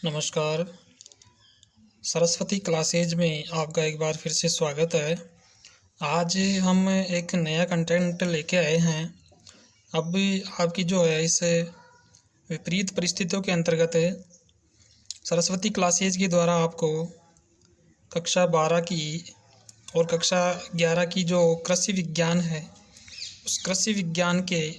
नमस्कार। सरस्वती क्लासेज में आपका एक बार फिर से स्वागत है। आज हम एक नया कंटेंट लेके आए हैं। अब आपकी जो है इस विपरीत परिस्थितियों के अंतर्गत सरस्वती क्लासेज के द्वारा आपको कक्षा 12 की और कक्षा 11 की जो कृषि विज्ञान है, उस कृषि विज्ञान के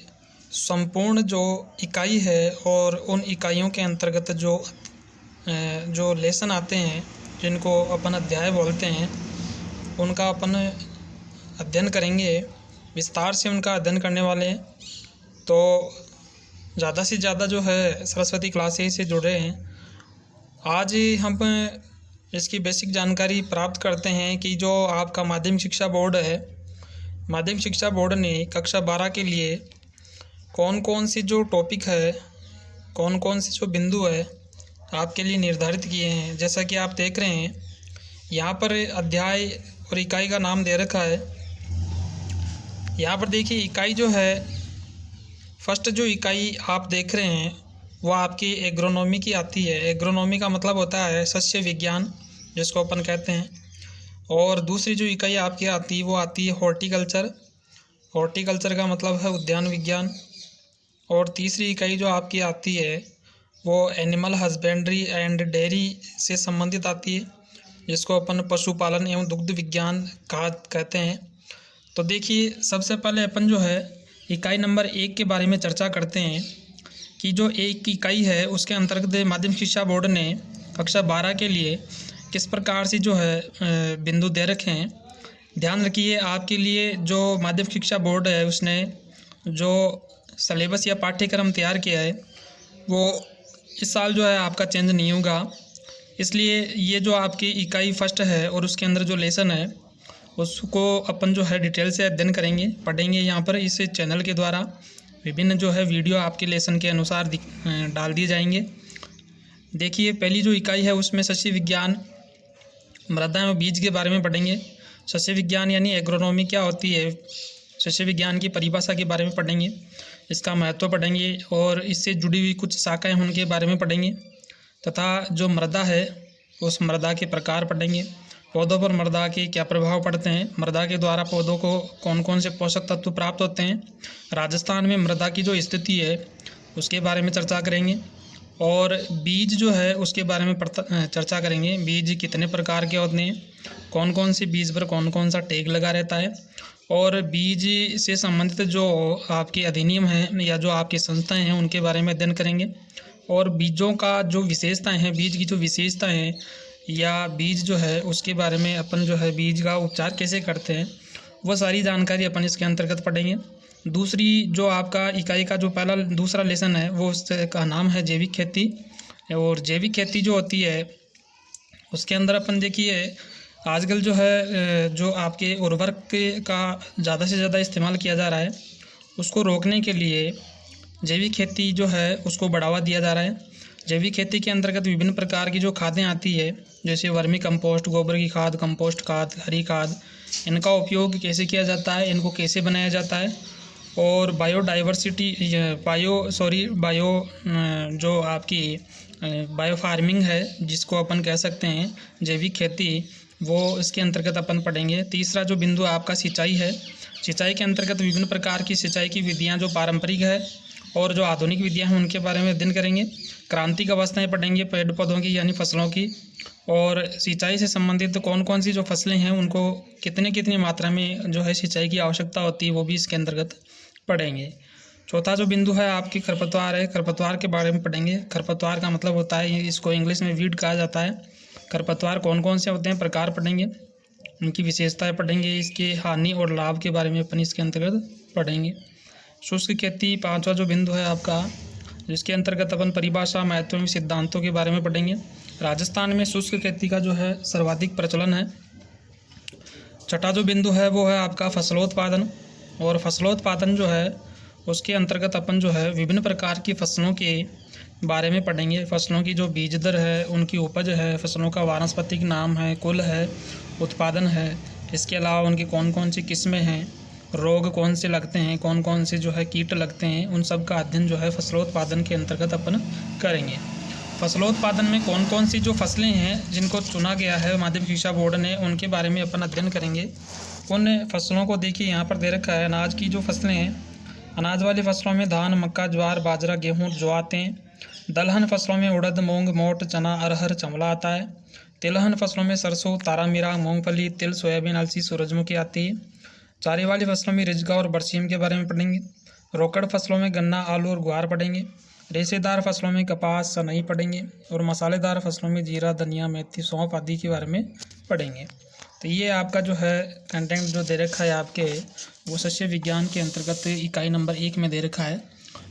संपूर्ण जो इकाई है और उन इकाइयों के अंतर्गत जो लेसन आते हैं, जिनको अपन अध्याय बोलते हैं, उनका अपन अध्ययन करेंगे। विस्तार से उनका अध्ययन करने वाले हैं। तो ज़्यादा से ज़्यादा जो है सरस्वती क्लासेस से जुड़े हैं। आज हम इसकी बेसिक जानकारी प्राप्त करते हैं कि जो आपका माध्यमिक शिक्षा बोर्ड है, माध्यमिक शिक्षा बोर्ड ने कक्षा 12 के लिए कौन कौन से जो टॉपिक है, कौन कौन से जो बिंदु है आपके लिए निर्धारित किए हैं। जैसा कि आप देख रहे हैं यहाँ पर अध्याय और इकाई का नाम दे रखा है। यहाँ पर देखिए इकाई जो है, फर्स्ट जो इकाई आप देख रहे हैं वो आपकी एग्रोनॉमी की आती है। एग्रोनॉमी का मतलब होता है सस्य विज्ञान, जिसको अपन कहते हैं। और दूसरी जो इकाई आपकी आती है वो आती है हॉर्टिकल्चर। हॉर्टिकल्चर का मतलब है उद्यान विज्ञान। और तीसरी इकाई जो आपकी आती है वो एनिमल हस्बेंड्री एंड डेयरी से संबंधित आती है, जिसको अपन पशुपालन एवं दुग्ध विज्ञान कहते हैं। तो देखिए सबसे पहले अपन जो है इकाई नंबर 1 के बारे में चर्चा करते हैं कि जो एक इकाई है उसके अंतर्गत माध्यमिक शिक्षा बोर्ड ने कक्षा 12 के लिए किस प्रकार से जो है बिंदु दे रखे हैं। ध्यान रखिए, आपके लिए जो माध्यमिक शिक्षा बोर्ड है उसने जो सिलेबस या पाठ्यक्रम तैयार किया है वो इस साल जो है आपका चेंज नहीं होगा। इसलिए ये जो आपकी इकाई फर्स्ट है और उसके अंदर जो लेसन है उसको अपन जो है डिटेल से अध्ययन करेंगे, पढ़ेंगे। यहाँ पर इस चैनल के द्वारा विभिन्न जो है वीडियो आपके लेसन के अनुसार डाल दिए जाएंगे। देखिए पहली जो इकाई है उसमें सस्य विज्ञान, मृदा एवं बीज के बारे में पढ़ेंगे। सस्य विज्ञान यानी एग्रोनॉमी क्या होती है, सस्य विज्ञान की परिभाषा के बारे में पढ़ेंगे, इसका महत्व पढ़ेंगे और इससे जुड़ी हुई कुछ शाखाएं हैं उनके बारे में पढ़ेंगे। तथा जो मृदा है उस मृदा के प्रकार पढ़ेंगे। पौधों पर मृदा के क्या प्रभाव पड़ते हैं, मृदा के द्वारा पौधों को कौन कौन से पोषक तत्व प्राप्त होते हैं। राजस्थान में मृदा की जो स्थिति है उसके बारे में चर्चा करेंगे। और बीज जो है उसके बारे में चर्चा करेंगे। बीज कितने प्रकार के होते हैं, कौन कौन से बीज पर कौन कौन सा टैग लगा रहता है। और बीज से संबंधित जो आपके अधिनियम हैं या जो आपकी संस्थाएं हैं उनके बारे में अध्ययन करेंगे। और बीजों का जो विशेषताएं हैं, बीज की जो विशेषताएं हैं या बीज जो है उसके बारे में अपन जो है बीज का उपचार कैसे करते हैं, वो सारी जानकारी अपन इसके अंतर्गत पढ़ेंगे। दूसरी जो आपका इकाई का जो दूसरा लेसन है वो उसका नाम है जैविक खेती। और जैविक खेती जो होती है उसके अंदर अपन देखिए आजकल जो है जो आपके उर्वरक का ज़्यादा से ज़्यादा इस्तेमाल किया जा रहा है, उसको रोकने के लिए जैविक खेती जो है उसको बढ़ावा दिया जा रहा है। जैविक खेती के अंतर्गत विभिन्न प्रकार की जो खादें आती है, जैसे वर्मी कंपोस्ट, गोबर की खाद, कंपोस्ट खाद, हरी खाद, इनका उपयोग कैसे किया जाता है, इनको कैसे बनाया जाता है। और बायोडाइवर्सिटी बायो जो आपकी बायो फार्मिंग है जिसको अपन कह सकते हैं जैविक खेती, वो इसके अंतर्गत अपन पढ़ेंगे। तीसरा जो बिंदु आपका सिंचाई है, सिंचाई के अंतर्गत विभिन्न प्रकार की सिंचाई की विधियां जो पारंपरिक है और जो आधुनिक विधियां हैं उनके बारे में अध्ययन करेंगे। क्रांतिक अवस्थाएं पढ़ेंगे पेड़ पौधों की यानी फसलों की। और सिंचाई से संबंधित कौन कौन सी जो फसलें हैं उनको कितनी मात्रा में जो है सिंचाई की आवश्यकता होती है वो भी इसके अंतर्गत पढ़ेंगे। चौथा जो बिंदु है आपकी खरपतवार है, खरपतवार के बारे में पढ़ेंगे। खरपतवार का मतलब होता है, इसको इंग्लिश में वीड कहा जाता है। खरपतवार कौन कौन से होते हैं, प्रकार पढ़ेंगे, उनकी विशेषताएं पढ़ेंगे, इसके हानि और लाभ के बारे में अपन इसके अंतर्गत पढ़ेंगे। शुष्क खेती पांचवा जो बिंदु है आपका, जिसके अंतर्गत अपन परिभाषा, महत्व एवं सिद्धांतों के बारे में पढ़ेंगे। राजस्थान में शुष्क खेती का जो है सर्वाधिक प्रचलन है। छठा जो बिंदु है वो है आपका फसलोत्पादन। और फसलोत्पादन जो है उसके अंतर्गत अपन जो है विभिन्न प्रकार की फसलों के बारे में पढ़ेंगे। फसलों की जो बीज दर है, उनकी उपज है, फसलों का वानस्पतिक नाम है, कुल है, उत्पादन है। इसके अलावा उनकी कौन कौन सी किस्में हैं, रोग कौन से लगते हैं, कौन कौन से जो है कीट लगते हैं, उन सब का अध्ययन जो है फसलोत्पादन के अंतर्गत अपन करेंगे। फसलोत्पादन में कौन कौन सी जो फसलें हैं जिनको चुना गया है माध्यमिक शिक्षा बोर्ड ने, उनके बारे में अपन अध्ययन करेंगे। उन फसलों को देखिए यहाँ पर दे रखा है। अनाज की जो फसलें हैं, अनाज वाली फसलों में धान, मक्का, ज्वार, बाजरा, गेहूँ, ज्वातें। दलहन फसलों में उड़द, मूंग, मोट, चना, अरहर, चंवला आता है। तिलहन फसलों में सरसों, तारामीरा, मूंगफली, तिल, सोयाबीन, अलसी, सूरजमुखी आती है। चारे वाली फसलों में रिजगा और बरसीम के बारे में पढ़ेंगे। रोकड़ फसलों में गन्ना, आलू और ग्वार पढ़ेंगे। रेशेदार फसलों में कपास, सनई पढ़ेंगे। और मसालेदार फसलों में जीरा, धनिया, मेथी, सौंफ आदि के बारे में पढ़ेंगे। तो ये आपका जो है कंटेंट जो दे रखा है आपके, वो सस्य विज्ञान के अंतर्गत इकाई नंबर 1 में दे रखा है।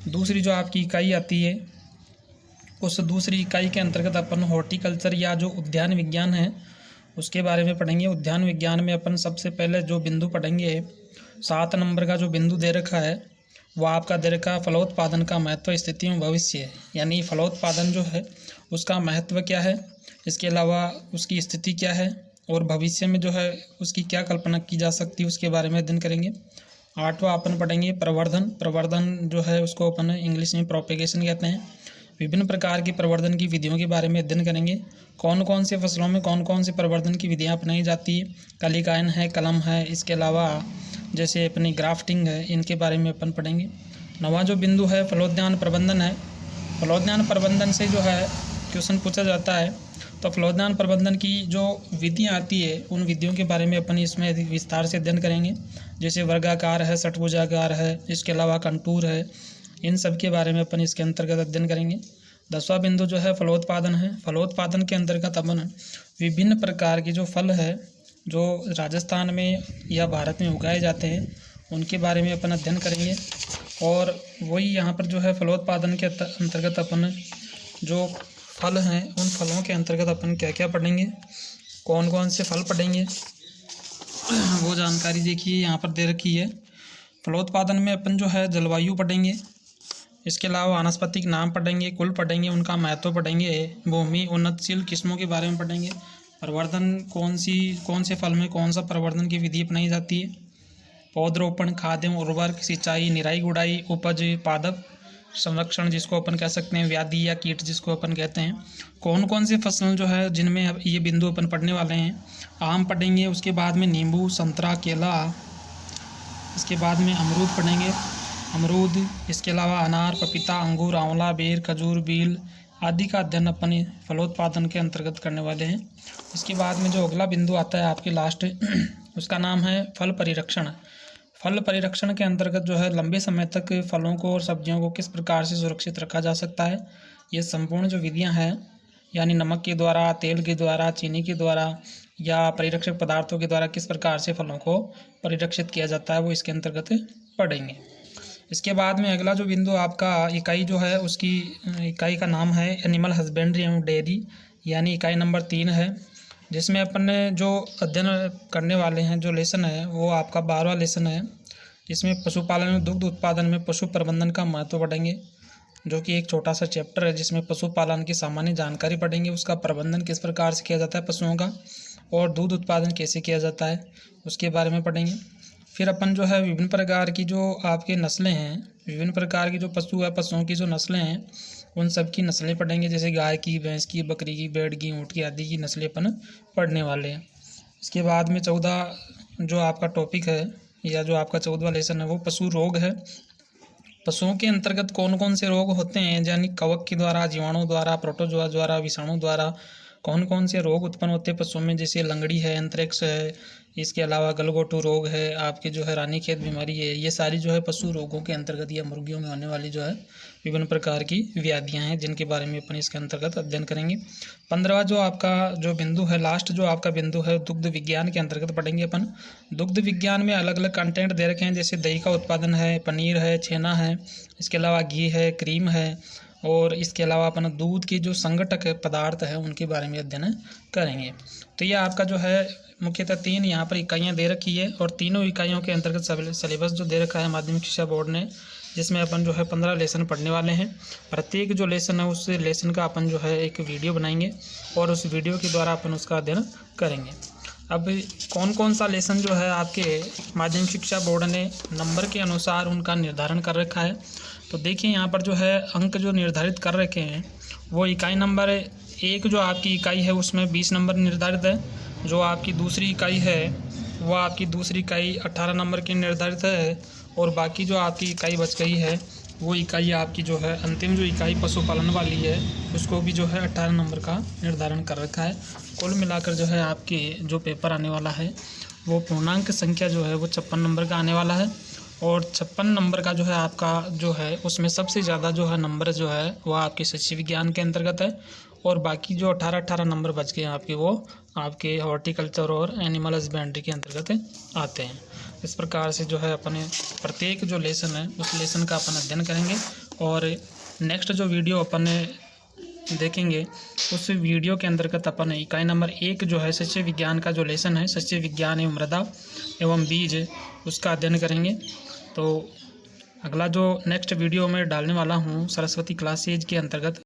दूसरी जो आपकी इकाई आती है, उस दूसरी इकाई के अंतर्गत अपन हॉर्टिकल्चर या जो उद्यान विज्ञान है उसके बारे में पढ़ेंगे। उद्यान विज्ञान में अपन सबसे पहले जो बिंदु पढ़ेंगे, 7 नंबर का जो बिंदु दे रखा है वो आपका दे रखा है फलोत्पादन का महत्व, स्थिति एवं भविष्य। यानी फलोत्पादन जो है उसका महत्व क्या है, इसके अलावा उसकी स्थिति क्या है और भविष्य में जो है उसकी क्या कल्पना की जा सकती है, उसके बारे में अध्ययन करेंगे। 8वां अपन पढ़ेंगे प्रवर्धन। प्रवर्धन जो है उसको अपन इंग्लिश में प्रोपेगेशन कहते हैं। विभिन्न प्रकार की प्रवर्धन की विधियों के बारे में अध्ययन करेंगे। कौन कौन से फसलों में कौन कौन सी प्रवर्धन की विधियाँ अपनाई जाती है, कलिकायन है, कलम है, इसके अलावा जैसे अपनी ग्राफ्टिंग है, इनके बारे में अपन पढ़ेंगे। 9वां जो बिंदु है फलोद्यान प्रबंधन है। फलोद्यान प्रबंधन से जो है क्वेश्चन पूछा जाता है, तो फलोद्यान प्रबंधन की जो विधियाँ आती है उन विधियों के बारे में अपन इसमें अधिक विस्तार से अध्ययन करेंगे। जैसे वर्गाकार है, षटभुजाकार है, इसके अलावा कंटूर है, इन सब के बारे में अपन इसके अंतर्गत अध्ययन करेंगे। 10वां बिंदु जो है फलोत्पादन है। फलोत्पादन के अंतर्गत अपन विभिन्न प्रकार के जो फल है जो राजस्थान में या भारत में उगाए जाते हैं उनके बारे में अपन अध्ययन करेंगे। और वही यहाँ पर जो है फलोत्पादन के अंतर्गत अपन जो फल हैं उन फलों के अंतर्गत अपन क्या क्या पढ़ेंगे, कौन कौन से फल पढ़ेंगे, वो जानकारी देखिए यहाँ पर दे रखी है। फलोत्पादन में अपन जो है जलवायु पढ़ेंगे, इसके अलावा वानस्पतिक नाम पढ़ेंगे, कुल पढ़ेंगे, उनका महत्व पढ़ेंगे, भूमि उन्नतशील किस्मों के बारे में पढ़ेंगे, प्रवर्धन कौन से फल में कौन सा प्रवर्धन की विधि अपनाई जाती है, पौधरोपण, खाद्य उर्वरक, सिंचाई, निराई गुड़ाई, उपज, पादप संरक्षण जिसको अपन कह सकते हैं, व्याधि या कीट जिसको अपन कहते हैं, कौन कौन से फसल जो है जिनमें अब ये बिंदु अपन पढ़ने वाले हैं। आम पढ़ेंगे, उसके बाद में नींबू, संतरा, केला, इसके बाद में अमरूद पढ़ेंगे, अमरूद, इसके अलावा अनार, पपीता, अंगूर, आंवला, बेर, खजूर, बील आदि का अध्ययन अपन फलोत्पादन के अंतर्गत करने वाले हैं। इसके बाद में जो अगला बिंदु आता है आपके लास्ट, उसका नाम है फल परिरक्षण। फल परिरक्षण के अंतर्गत जो है लंबे समय तक फलों को और सब्जियों को किस प्रकार से सुरक्षित रखा जा सकता है, ये संपूर्ण जो विधियां हैं, यानी नमक के द्वारा, तेल के द्वारा, चीनी के द्वारा या परिरक्षक पदार्थों के द्वारा किस प्रकार से फलों को परिरक्षित किया जाता है, वो इसके अंतर्गत पढ़ेंगे। इसके बाद में अगला जो बिंदु आपका इकाई जो है उसकी इकाई का नाम है एनिमल हस्बेंड्री एवं डेयरी, यानी इकाई नंबर 3 है, जिसमें अपन ने जो अध्ययन करने वाले हैं जो लेसन है वो आपका 12वां लेसन है। इसमें पशुपालन में दुग्ध उत्पादन में पशु प्रबंधन का महत्व पढ़ेंगे, जो कि एक छोटा सा चैप्टर है जिसमें पशुपालन की सामान्य जानकारी पढ़ेंगे, उसका प्रबंधन किस प्रकार से किया जाता है पशुओं का, और दूध उत्पादन कैसे किया जाता है उसके बारे में पढ़ेंगे। फिर अपन जो है विभिन्न प्रकार की जो आपके नस्लें हैं, विभिन्न प्रकार की जो पशु है, पशुओं की जो नस्लें हैं उन सब की नस्लें पढ़ेंगे, जैसे गाय की, भैंस की, बकरी की, भेड़ की, ऊँट की आदि की नस्लें अपन पढ़ने वाले हैं। इसके बाद में 14 जो आपका टॉपिक है या जो आपका 14वां लेसन है वो पशु रोग है। पशुओं के अंतर्गत कौन कौन से रोग होते हैं, यानी कवक के द्वारा, जीवाणु द्वारा, प्रोटोजोआ द्वारा, विषाणु द्वारा कौन कौन से रोग उत्पन्न होते हैं पशुओं में, जैसे लंगड़ी है, एंथ्रेक्स है, इसके अलावा गलघोटू रोग है, आपके जो है रानीखेत बीमारी है, ये सारी जो है पशु रोगों के अंतर्गत या मुर्गियों में होने वाली जो है विभिन्न प्रकार की व्याधियां हैं जिनके बारे में अपन इसके अंतर्गत अध्ययन करेंगे। 15वां जो आपका जो बिंदु है, लास्ट जो आपका बिंदु है, दुग्ध विज्ञान के अंतर्गत पढ़ेंगे अपन। दुग्ध विज्ञान में अलग अलग कंटेंट दे रखे हैं, जैसे दही का उत्पादन है, पनीर है, छेना है, इसके अलावा घी है, क्रीम है, और इसके अलावा अपन दूध के जो संघटक पदार्थ है उनके बारे में अध्ययन करेंगे। तो ये आपका जो है मुख्यतः 3 यहाँ पर इकाइयाँ दे रखी है, और तीनों इकाइयों के अंतर्गत सिलेबस जो दे रखा है माध्यमिक शिक्षा बोर्ड ने, जिसमें अपन जो है 15 लेसन पढ़ने वाले हैं। प्रत्येक जो लेसन है उस लेसन का अपन जो है एक वीडियो बनाएंगे और उस वीडियो के द्वारा अपन उसका अध्ययन करेंगे। अब कौन कौन सा लेसन जो है आपके माध्यमिक शिक्षा बोर्ड ने नंबर के अनुसार उनका निर्धारण कर रखा है, तो देखिए यहाँ पर जो है अंक जो निर्धारित कर रखे हैं वो इकाई नंबर 1 जो आपकी इकाई है उसमें 20 नंबर निर्धारित है। जो आपकी दूसरी इकाई है वो आपकी दूसरी इकाई 18 नंबर की निर्धारित है। और बाकी जो आपकी इकाई बच गई है वो इकाई आपकी जो है अंतिम जो इकाई पशुपालन वाली है उसको भी जो है 18 नंबर का निर्धारण कर रखा है। कुल मिलाकर जो है आपके जो पेपर आने वाला है वो पूर्णांक संख्या जो है वो 56 नंबर का आने वाला है। और 56 नंबर का जो है आपका जो है उसमें सबसे ज़्यादा जो है नंबर जो है वो आपके सृष्टि विज्ञान के अंतर्गत है। और बाकी जो 18 नंबर बच गए आपके वो आपके हॉर्टिकल्चर और एनिमल हस्बेंड्री के अंतर्गत आते हैं। इस प्रकार से जो है अपने प्रत्येक जो लेसन है उस लेसन का अपन अध्ययन करेंगे। और नेक्स्ट जो वीडियो अपन देखेंगे उस वीडियो के अंतर्गत अपन इकाई नंबर 1 जो है सस्य विज्ञान का जो लेसन है सस्य विज्ञान एवं मृदा एवं बीज उसका अध्ययन करेंगे। तो अगला जो नेक्स्ट वीडियो में डालने वाला हूँ सरस्वती क्लासेज के अंतर्गत